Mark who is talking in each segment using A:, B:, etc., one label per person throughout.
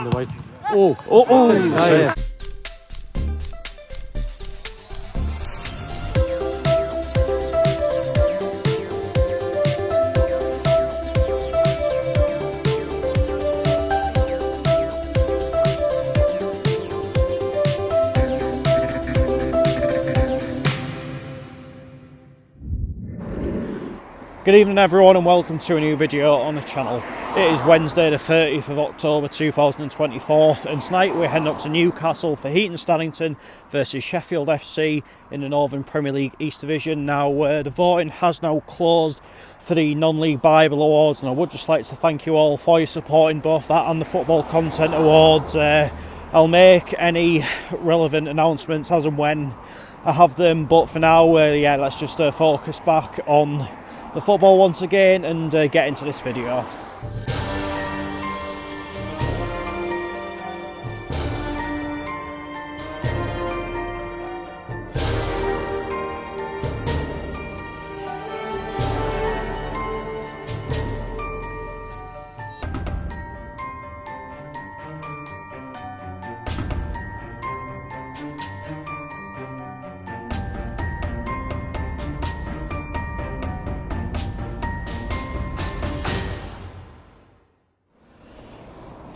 A: on the way. Oh, save.
B: Good evening everyone and welcome to a new video on the channel. It is Wednesday the 30th of October 2024 and tonight we're heading up to Newcastle for Heaton Stannington versus Sheffield FC in the Northern Premier League East Division. Now the voting has now closed for the non-league Bible Awards, and I would just like to thank you all for your support in both that and the Football Content Awards. I'll make any relevant announcements as and when I have them, but for now let's just focus back on the football once again and get into this video.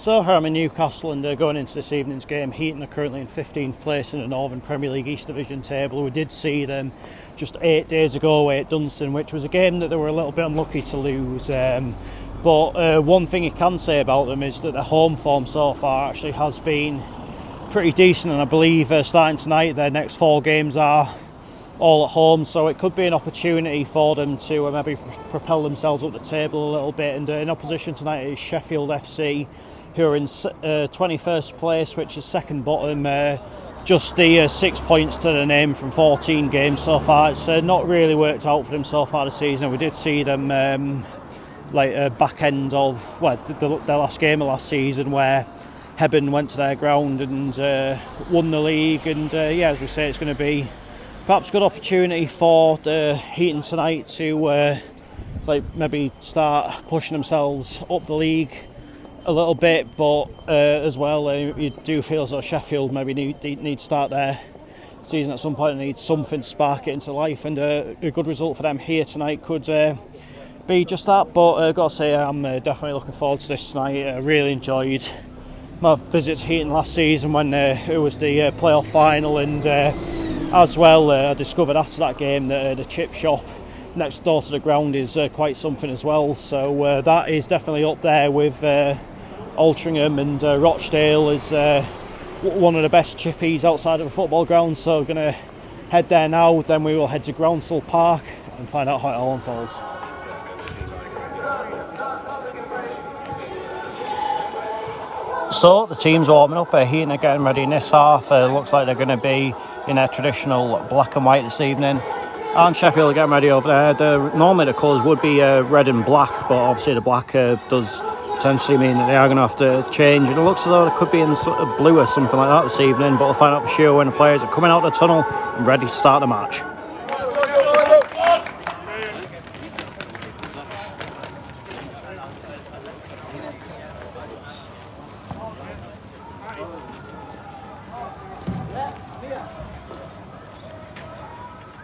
B: So here I'm in Newcastle and going into this evening's game. Heaton are currently in 15th place in the Northern Premier League East Division table. We did see them just 8 days ago away at Dunstan, which was a game that they were a little bit unlucky to lose. But one thing you can say about them is that their home form so far actually has been pretty decent, and I believe starting tonight their next 4 games are all at home, so it could be an opportunity for them to maybe propel themselves up the table a little bit. And in opposition tonight is Sheffield FC, who are in 21st place, which is second bottom, just the 6 points to the name from 14 games so far. It's not really worked out for them so far this season. We did see them back end of their last game of last season, where Heaton went to their ground and won the league. And as we say, it's going to be perhaps a good opportunity for the Heaton tonight to maybe start pushing themselves up the league a little bit, but as well you do feel as though Sheffield maybe need to start their season at some point and need something to spark it into life, and a good result for them here tonight could be just that. But I've got to say, I'm definitely looking forward to this tonight. I really enjoyed my visit to Heaton last season when it was the playoff final, and as well I discovered after that game that the chip shop next door to the ground is quite something as well, so that is definitely up there with Altrincham, and Rochdale is one of the best chippies outside of a football ground. So we're going to head there now, then we will head to Groundsel Park and find out how it all unfolds. So the team's warming up. Heaton are getting ready in this half. Looks like they're going to be in their traditional black and white this evening. And Sheffield are getting ready over there. Normally the colours would be red and black, but obviously the black does potentially mean that they are going to have to change. And it looks as though they could be in sort of blue or something like that this evening, but we'll find out for sure when the players are coming out of the tunnel and ready to start the match.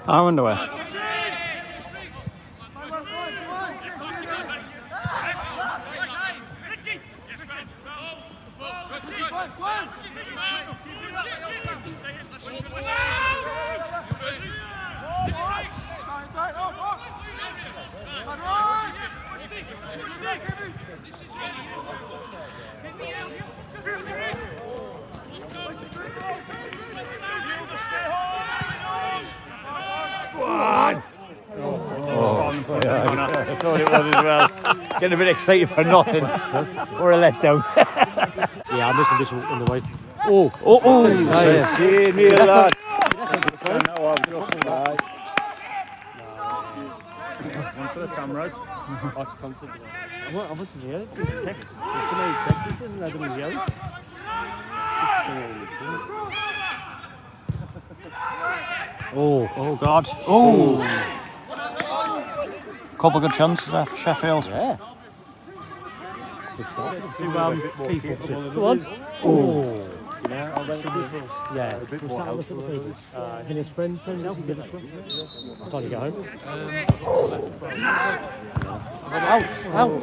B: I'm underway.
C: I thought it was as well. Getting a bit excited for nothing. Or a letdown.
A: Yeah, I'm missing this on the way.
C: Save me, lad. One for the cameras.
A: What's constant? I wasn't here. Text. So many texts, isn't there? I didn't yell.
B: Oh God. Oh. Couple of good chances there for Sheffield.
A: Yeah. Keith up to.
B: Go on. Oh.
A: Yeah, I'll let him do.
B: Yeah.
A: A bit more help.
B: And his friend, that's on you go home. Out.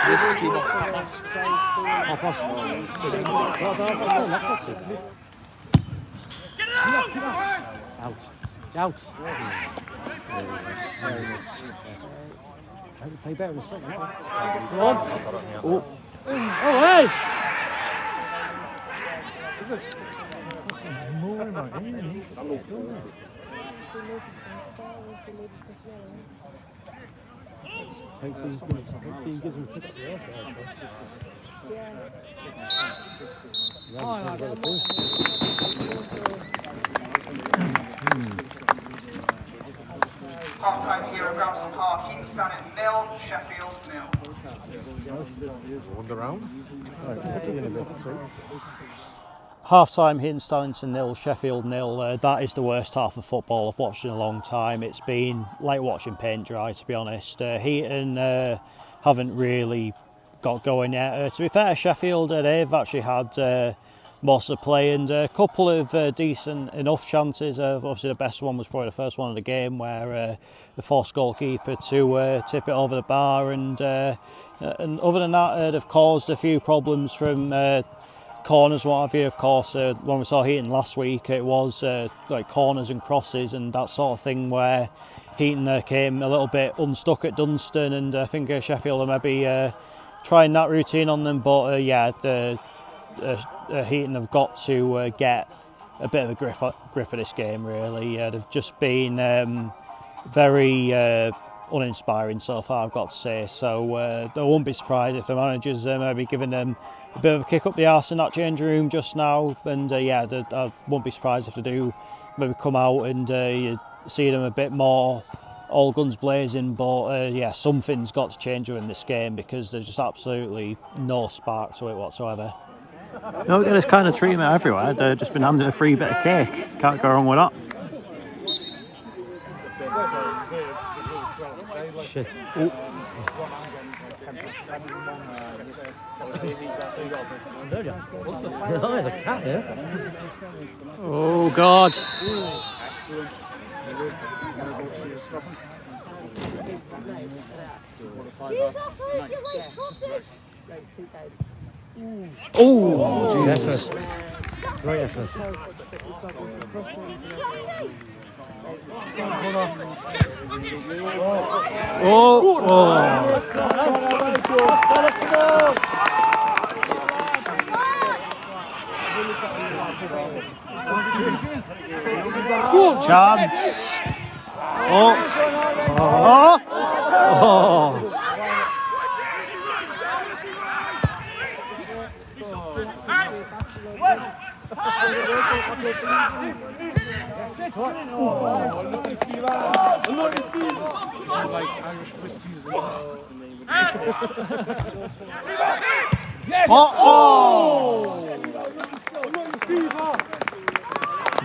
D: This is too much.
B: Out. Play better in the second. Come on. Oh, hey! Hopefully gives him a pick up the air.
E: Half-time here at Gramson Park, Heaton Stannington 0, Sheffield 0.
B: Half-time, Heaton Stannington 0, Sheffield 0. That is the worst half of football I've watched in a long time. It's been like watching paint dry, to be honest. Heaton haven't really got going yet. To be fair, Sheffield, they've actually had most of the play and a couple of decent enough chances. Obviously the best one was probably the first one of the game where the forced goalkeeper to tip it over the bar, and other than that they've caused a few problems from corners, what have you. Of course, when we saw Heaton last week, it was like corners and crosses and that sort of thing where Heaton came a little bit unstuck at Dunstan, and I think Sheffield are maybe trying that routine on them. But Heaton have got to get a bit of a grip of this game, really. They've just been very uninspiring so far, I've got to say. So I won't be surprised if the manager's maybe giving them a bit of a kick up the arse in that changing room just now. And I won't be surprised if they do maybe come out and you see them a bit more all guns blazing. But something's got to change in this game because there's just absolutely no spark to it whatsoever.
F: No, get this kind of treatment everywhere. They've just been handed a free bit of cake. Can't go wrong with that.
B: Shit. Oh, there's a cat here.
F: Oh, God.
B: Oh, good effort. Great effort.
F: Good chance.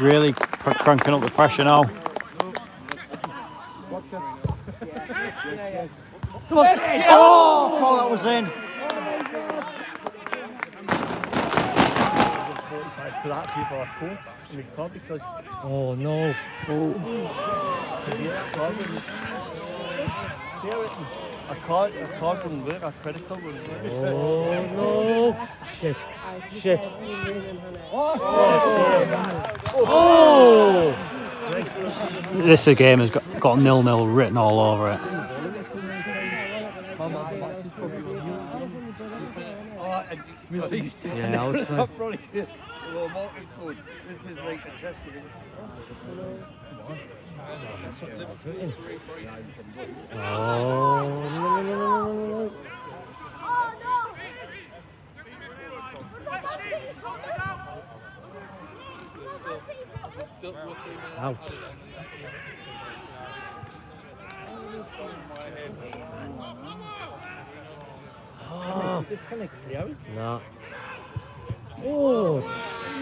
F: Really cranking up the pressure now.
B: Come on.
F: Oh, thought that was in.
A: For that people are cold in the club because
B: Oh no.
A: a card wouldn't work, a credit card wouldn't work.
B: Oh no. Shit. Oh!
F: This game has got 0-0 written all over it.
B: Yeah, I would say.
A: This is like a test.
B: Oh, no. Out.
A: Oh, this kind of clear.
B: No. Oh,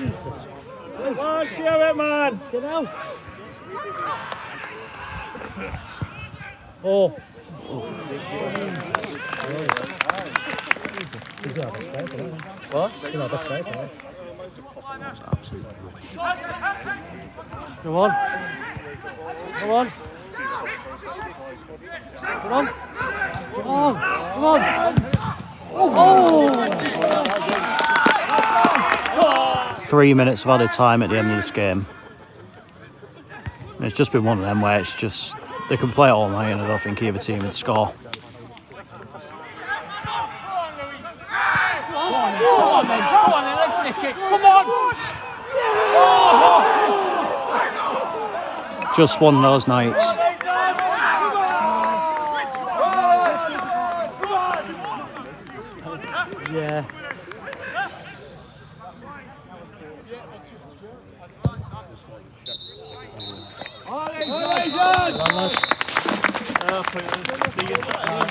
B: Jesus.
A: Come on, show it, man.
B: Get out. Oh.
A: What?
F: Come on.
A: Come on. Come on. Come on. Come on. Come on. Oh!
F: 3 minutes of added time at the end of this game. And it's just been one of them where it's just they can play all night and I don't think either team would score. Just one of those nights.
A: Yeah.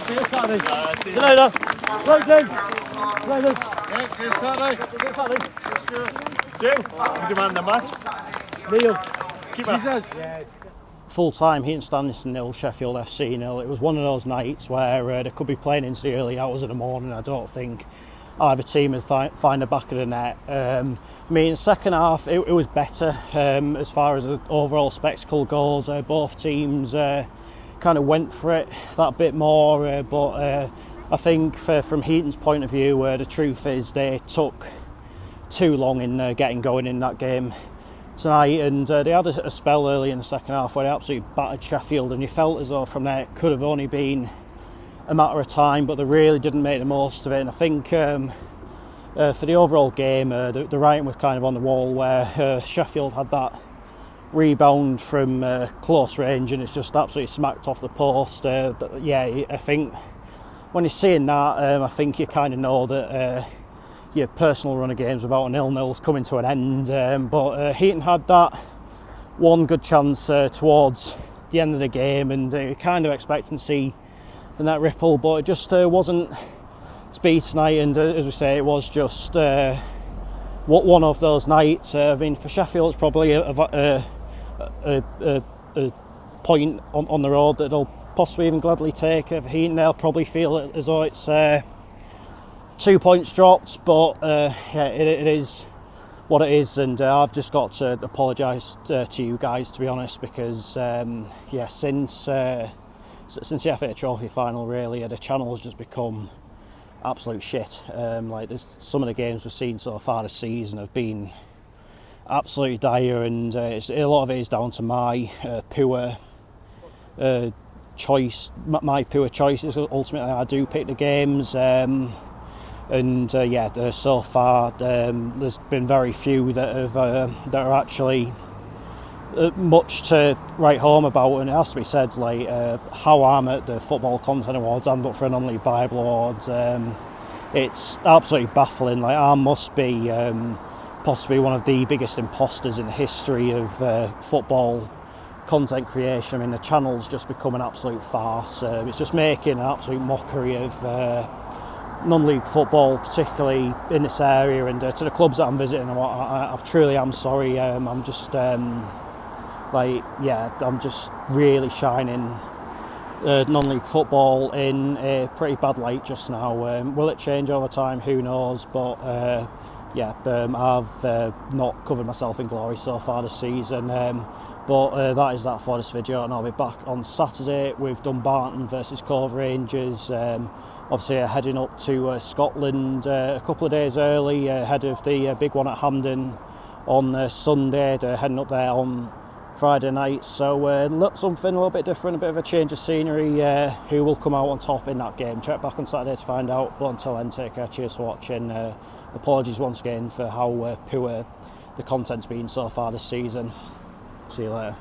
A: See you Saturday. See you later. Right, James. Right, Luke.
C: Yeah, see you Saturday.
A: Saturday.
C: Jim, who's your man in the match?
A: Neil.
C: Jesus.
F: Full time, Heaton Stannington 0, Sheffield FC 0. It was one of those nights where they could be playing into the early hours of the morning. I don't think either team would find the back of the net. I mean, the second half it was better as far as the overall spectacle goes. Both teams kind of went for it that bit more, but I think from Heaton's point of view, the truth is they took too long in getting going in that game tonight, and they had a spell early in the second half where they absolutely battered Sheffield, and you felt as though from there it could have only been a matter of time, but they really didn't make the most of it. And I think for the overall game, the writing was kind of on the wall where Sheffield had that rebound from close range and it's just absolutely smacked off the post. Yeah, I think when you're seeing that, I think you kind of know that your personal run of games without a 0-0 is coming to an end. But Heaton had that one good chance towards the end of the game, and you're kind of expecting to see the net ripple, but it just wasn't to be tonight. And as we say, it was just one of those nights. I mean, for Sheffield, it's probably a point on the road that they'll possibly even gladly take. For Heaton, they'll probably feel it as though it's 2 points dropped, but yeah, it is what it is, and I've just got to apologise to you guys, to be honest, because yeah, since the FA Trophy final, really, the channel has just become absolute shit. Like some of the games we've seen so far this season have been absolutely dire, and a lot of it is down to my poor choice. My poor choices. Ultimately, I do pick the games. And yeah, so far there's been very few that are actually much to write home about, and it has to be said, like how I'm at the Football Content Awards and up for a Non-League Bible Awards, it's absolutely baffling. Like, I must be possibly one of the biggest imposters in the history of football content creation. I mean, the channel's just become an absolute farce. It's just making an absolute mockery of non-league football, particularly in this area, and to the clubs that I'm visiting. I truly am sorry. I'm just like, yeah, I'm just really shining non-league football in a pretty bad light just now. Will it change over time? Who knows? But yeah, I've not covered myself in glory so far this season. But that is that for this video, and I'll be back on Saturday with Dumbarton versus Cove Rangers. Obviously heading up to Scotland a couple of days early ahead of the big one at Hampden on Sunday. They're heading up there on Friday night, so something a little bit different, a bit of a change of scenery. Who will come out on top in that game? Check back on Saturday to find out, but until then, take care, cheers for watching. Apologies once again for how poor the content's been so far this season. See you later.